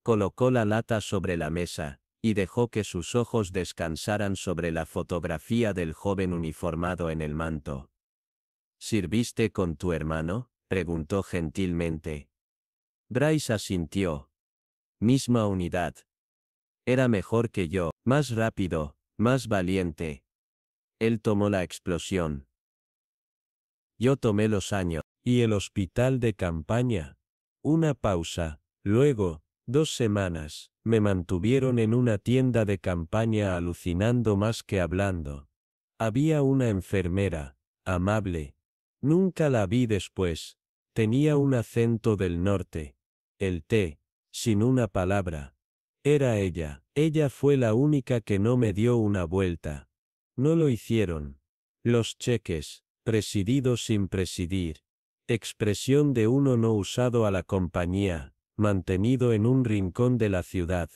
Colocó la lata sobre la mesa, y dejó que sus ojos descansaran sobre la fotografía del joven uniformado en el manto. ¿Sirviste con tu hermano?, preguntó gentilmente. Bryce asintió. Misma unidad. Era mejor que yo, más rápido, más valiente. Él tomó la explosión. Yo tomé los años. ¿Y el hospital de campaña? Una pausa. Luego, 2 semanas, me mantuvieron en una tienda de campaña alucinando más que hablando. Había una enfermera, amable. Nunca la vi después. Tenía un acento del norte. El té, sin una palabra. Era ella. Ella fue la única que no me dio una vuelta. No lo hicieron. Los cheques, presididos sin presidir. Expresión de uno no usado a la compañía, mantenido en un rincón de la ciudad.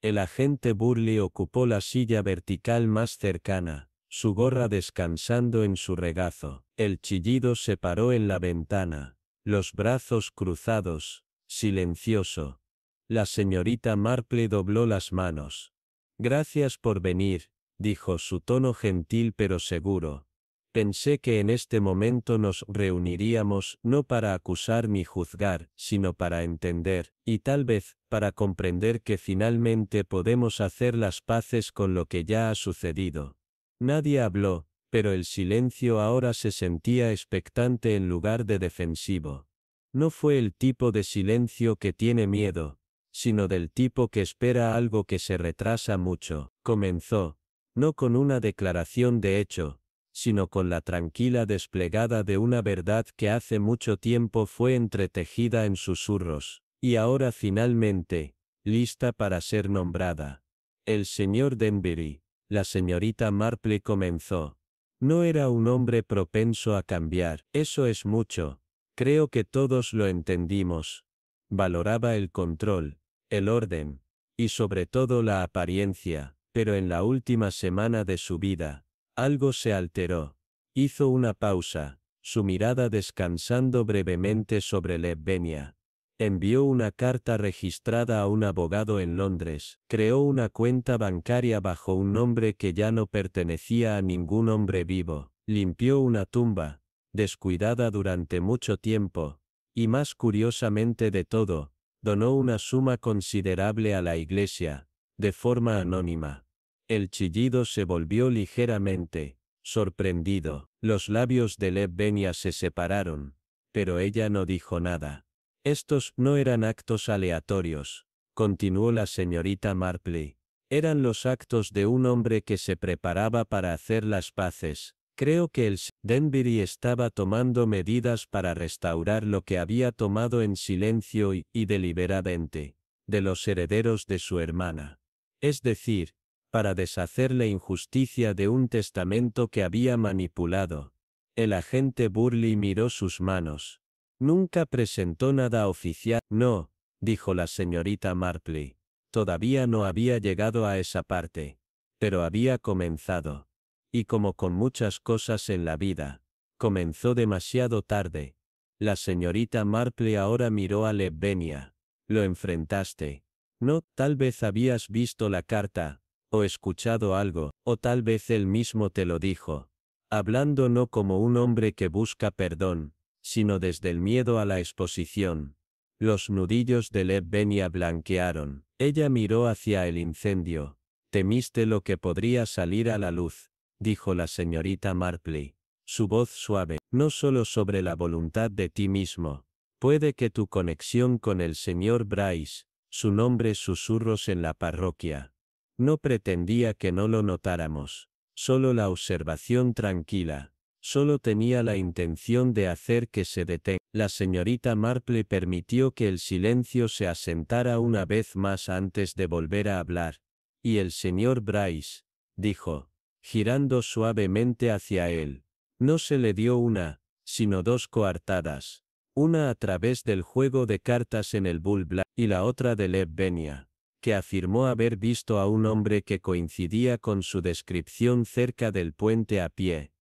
El agente Burley ocupó la silla vertical más cercana, su gorra descansando en su regazo. El chillido se paró en la ventana, los brazos cruzados, silencioso. La señorita Marple dobló las manos. Gracias por venir, dijo su tono gentil pero seguro. Pensé que en este momento nos reuniríamos no para acusar ni juzgar, sino para entender, y tal vez, para comprender que finalmente podemos hacer las paces con lo que ya ha sucedido. Nadie habló, pero el silencio ahora se sentía expectante en lugar de defensivo. No fue el tipo de silencio que tiene miedo, sino del tipo que espera algo que se retrasa mucho. Comenzó, no con una declaración de hecho, sino con la tranquila desplegada de una verdad que hace mucho tiempo fue entretejida en susurros, y ahora finalmente, lista para ser nombrada. El señor Denbury, la señorita Marple comenzó. No era un hombre propenso a cambiar, eso es mucho. Creo que todos lo entendimos. Valoraba el control, el orden, y sobre todo la apariencia, pero en la última semana de su vida, algo se alteró. Hizo una pausa, su mirada descansando brevemente sobre Levenia. Envió una carta registrada a un abogado en Londres. Creó una cuenta bancaria bajo un nombre que ya no pertenecía a ningún hombre vivo. Limpió una tumba, descuidada durante mucho tiempo. Y más curiosamente de todo, donó una suma considerable a la iglesia, de forma anónima. El chillido se volvió ligeramente, sorprendido. Los labios de Levenia se separaron, pero ella no dijo nada. Estos no eran actos aleatorios, continuó la señorita Marple. Eran los actos de un hombre que se preparaba para hacer las paces, Creo que el Denbury estaba tomando medidas para restaurar lo que había tomado en silencio y deliberadamente, de los herederos de su hermana. Es decir, para deshacer la injusticia de un testamento que había manipulado. El agente Burley miró sus manos. Nunca presentó nada oficial. No, dijo la señorita Marpley. Todavía no había llegado a esa parte. Pero había comenzado. Y como con muchas cosas en la vida, comenzó demasiado tarde. La señorita Marpley ahora miró a Lavinia. Lo enfrentaste. No, tal vez habías visto la carta, o escuchado algo, o tal vez él mismo te lo dijo. Hablando no como un hombre que busca perdón, sino desde el miedo a la exposición. Los nudillos de Lavinia blanquearon. Ella miró hacia el incendio. Temiste lo que podría salir a la luz, dijo la señorita Marpley. Su voz suave, no solo sobre la voluntad de ti mismo. Puede que tu conexión con el señor Bryce, su nombre susurros en la parroquia. No pretendía que no lo notáramos. Solo la observación tranquila. Solo tenía la intención de hacer que se detenga. La señorita Marpley permitió que el silencio se asentara una vez más antes de volver a hablar. Y el señor Bryce, dijo, girando suavemente hacia él. No se le dio una, sino dos coartadas. Una a través del juego de cartas en el Bull Black y la otra de Lavinia, que afirmó haber visto a un hombre que coincidía con su descripción cerca del puente a pie.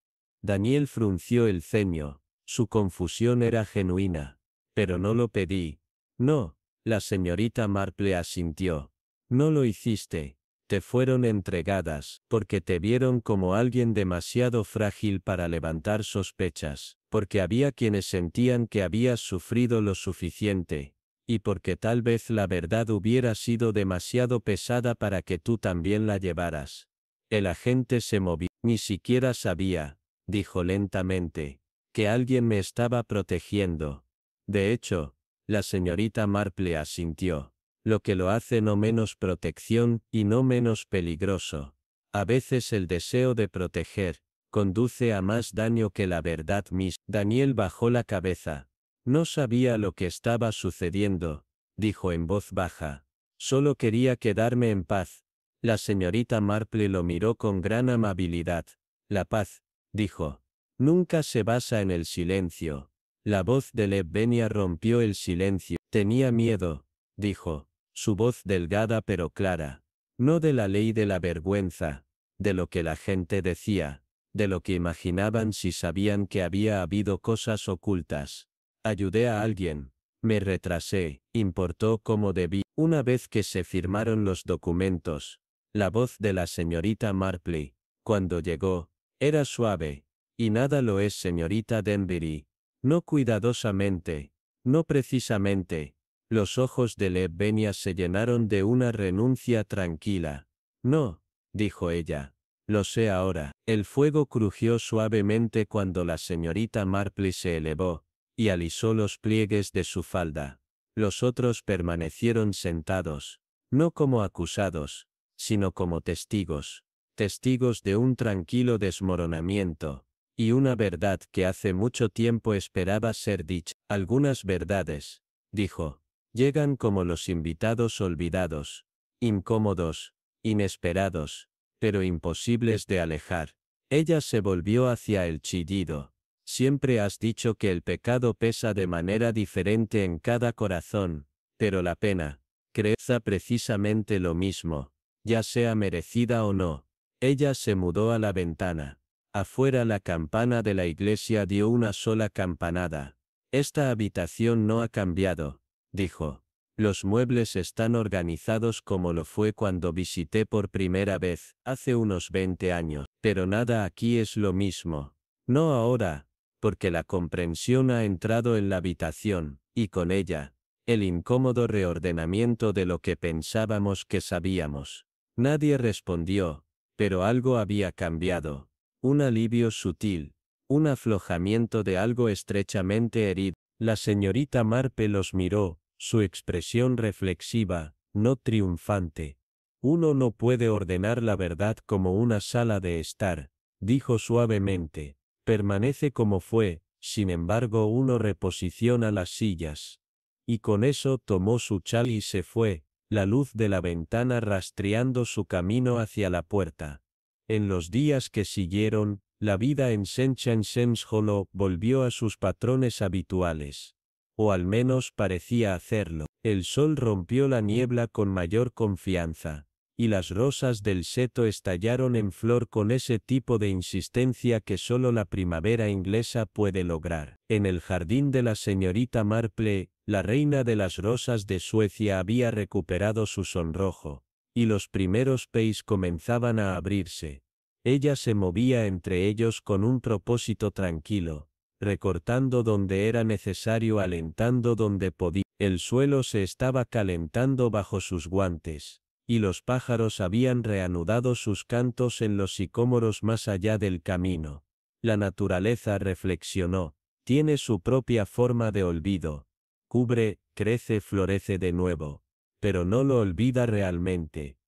Daniel frunció el ceño. Su confusión era genuina. Pero no lo pedí. No, la señorita Marpley asintió. No lo hiciste. Te fueron entregadas, porque te vieron como alguien demasiado frágil para levantar sospechas, porque había quienes sentían que habías sufrido lo suficiente, y porque tal vez la verdad hubiera sido demasiado pesada para que tú también la llevaras. El agente se movió. Ni siquiera sabía, dijo lentamente, que alguien me estaba protegiendo. De hecho, la señorita Marpley asintió. Lo que lo hace no menos protección y no menos peligroso. A veces el deseo de proteger conduce a más daño que la verdad misma. Daniel bajó la cabeza. No sabía lo que estaba sucediendo, dijo en voz baja. Solo quería quedarme en paz. La señorita Marpley lo miró con gran amabilidad. La paz, dijo, nunca se basa en el silencio. La voz de Lavinia rompió el silencio. Tenía miedo, dijo. Su voz delgada pero clara. No de la ley de la vergüenza, de lo que la gente decía, de lo que imaginaban si sabían que había habido cosas ocultas. Ayudé a alguien. Me retrasé, importó como debí. Una vez que se firmaron los documentos, la voz de la señorita Marpley, cuando llegó, era suave. Y nada lo es, señorita Denbury. No cuidadosamente, no precisamente. Los ojos de Lavinia se llenaron de una renuncia tranquila. No, dijo ella. Lo sé ahora. El fuego crujió suavemente cuando la señorita Marpley se elevó, y alisó los pliegues de su falda. Los otros permanecieron sentados, no como acusados, sino como testigos. Testigos de un tranquilo desmoronamiento, y una verdad que hace mucho tiempo esperaba ser dicha. Algunas verdades, dijo, llegan como los invitados olvidados, incómodos, inesperados, pero imposibles de alejar. Ella se volvió hacia el chillido. Siempre has dicho que el pecado pesa de manera diferente en cada corazón, pero la pena, creza precisamente lo mismo, ya sea merecida o no. Ella se mudó a la ventana. Afuera la campana de la iglesia dio una sola campanada. Esta habitación no ha cambiado, dijo. Los muebles están organizados como lo fue cuando visité por primera vez, hace unos 20 años, pero nada aquí es lo mismo. No ahora, porque la comprensión ha entrado en la habitación, y con ella, el incómodo reordenamiento de lo que pensábamos que sabíamos. Nadie respondió, pero algo había cambiado. Un alivio sutil, un aflojamiento de algo estrechamente herido. La señorita Marpe los miró, su expresión reflexiva, no triunfante. Uno no puede ordenar la verdad como una sala de estar, dijo suavemente. Permanece como fue, sin embargo uno reposiciona las sillas. Y con eso tomó su chal y se fue, la luz de la ventana rastreando su camino hacia la puerta. En los días que siguieron, la vida en Senchensens Hollow volvió a sus patrones habituales. O al menos parecía hacerlo. El sol rompió la niebla con mayor confianza, y las rosas del seto estallaron en flor con ese tipo de insistencia que solo la primavera inglesa puede lograr. En el jardín de la señorita Marple, la reina de las rosas de Suecia había recuperado su sonrojo, y los primeros peis comenzaban a abrirse. Ella se movía entre ellos con un propósito tranquilo, recortando donde era necesario, alentando donde podía. El suelo se estaba calentando bajo sus guantes, y los pájaros habían reanudado sus cantos en los sicómoros más allá del camino. La naturaleza, reflexionó, tiene su propia forma de olvido. Cubre, crece, florece de nuevo, pero no lo olvida realmente.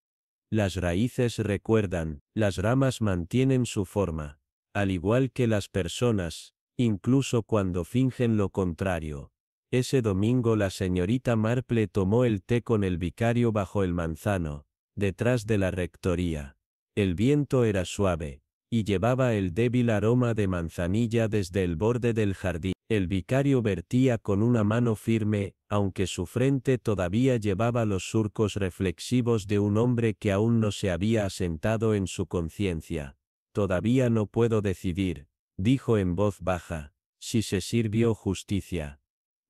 Las raíces recuerdan, las ramas mantienen su forma, al igual que las personas, incluso cuando fingen lo contrario. Ese domingo la señorita Marple tomó el té con el vicario bajo el manzano, detrás de la rectoría. El viento era suave, y llevaba el débil aroma de manzanilla desde el borde del jardín. El vicario vertía con una mano firme, aunque su frente todavía llevaba los surcos reflexivos de un hombre que aún no se había asentado en su conciencia. Todavía no puedo decidir, dijo en voz baja, si se sirvió justicia.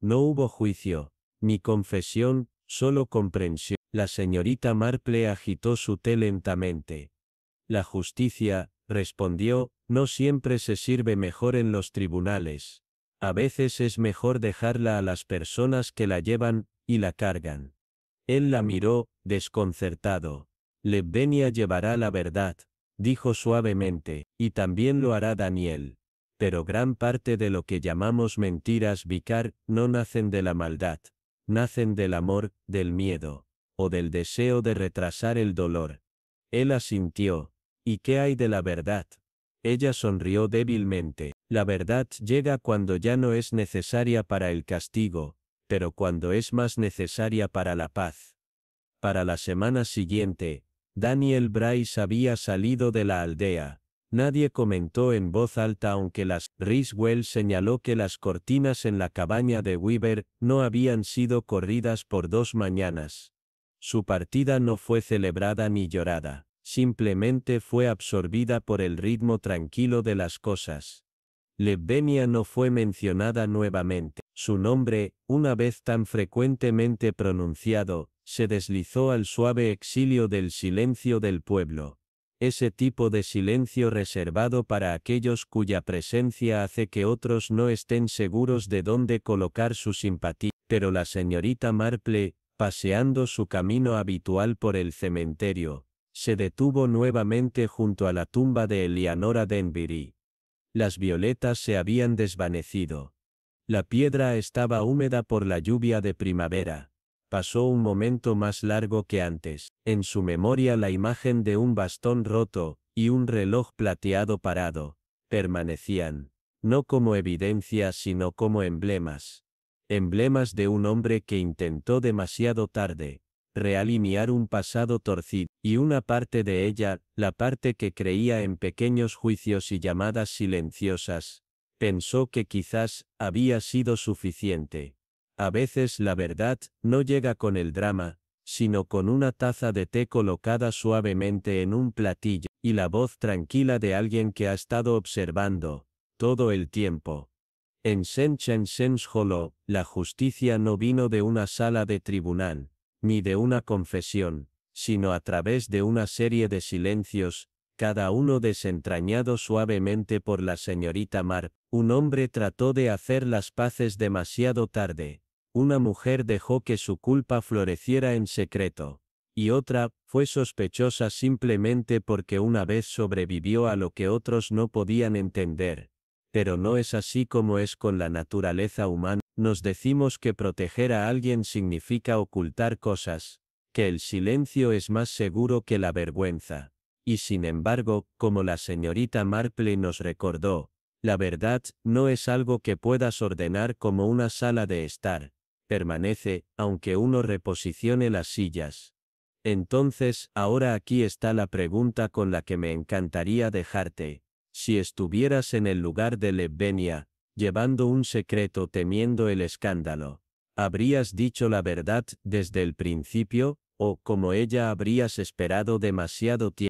No hubo juicio, ni confesión, solo comprensión. La señorita Marple agitó su té lentamente. La justicia, respondió, no siempre se sirve mejor en los tribunales. A veces es mejor dejarla a las personas que la llevan y la cargan. Él la miró, desconcertado. Levdenia llevará la verdad, dijo suavemente, y también lo hará Daniel. Pero gran parte de lo que llamamos mentiras, vicar, no nacen de la maldad. Nacen del amor, del miedo, o del deseo de retrasar el dolor. Él asintió. ¿Y qué hay de la verdad? Ella sonrió débilmente. La verdad llega cuando ya no es necesaria para el castigo, pero cuando es más necesaria para la paz. Para la semana siguiente, Daniel Bryce había salido de la aldea. Nadie comentó en voz alta, aunque Riswell señaló que las cortinas en la cabaña de Weaver no habían sido corridas por 2 mañanas. Su partida no fue celebrada ni llorada, simplemente fue absorbida por el ritmo tranquilo de las cosas. Levdenia no fue mencionada nuevamente. Su nombre, una vez tan frecuentemente pronunciado, se deslizó al suave exilio del silencio del pueblo. Ese tipo de silencio reservado para aquellos cuya presencia hace que otros no estén seguros de dónde colocar su simpatía. Pero la señorita Marple, paseando su camino habitual por el cementerio, se detuvo nuevamente junto a la tumba de Eleanora Denbury. Las violetas se habían desvanecido. La piedra estaba húmeda por la lluvia de primavera. Pasó un momento más largo que antes. En su memoria la imagen de un bastón roto, y un reloj plateado parado, permanecían, no como evidencias sino como emblemas. Emblemas de un hombre que intentó demasiado tarde realinear un pasado torcido, y una parte de ella, la parte que creía en pequeños juicios y llamadas silenciosas, pensó que quizás había sido suficiente. A veces la verdad no llega con el drama, sino con una taza de té colocada suavemente en un platillo, y la voz tranquila de alguien que ha estado observando todo el tiempo. En Senchensens Hollow, la justicia no vino de una sala de tribunal, ni de una confesión, sino a través de una serie de silencios, cada uno desentrañado suavemente por la señorita Marp. Un hombre trató de hacer las paces demasiado tarde. Una mujer dejó que su culpa floreciera en secreto. Y otra, fue sospechosa simplemente porque una vez sobrevivió a lo que otros no podían entender. Pero no es así como es con la naturaleza humana. Nos decimos que proteger a alguien significa ocultar cosas, que el silencio es más seguro que la vergüenza. Y sin embargo, como la señorita Marple nos recordó, la verdad no es algo que puedas ordenar como una sala de estar. Permanece, aunque uno reposicione las sillas. Entonces, ahora aquí está la pregunta con la que me encantaría dejarte. Si estuvieras en el lugar de Levenia, llevando un secreto temiendo el escándalo, ¿habrías dicho la verdad desde el principio, o como ella habrías esperado demasiado tiempo?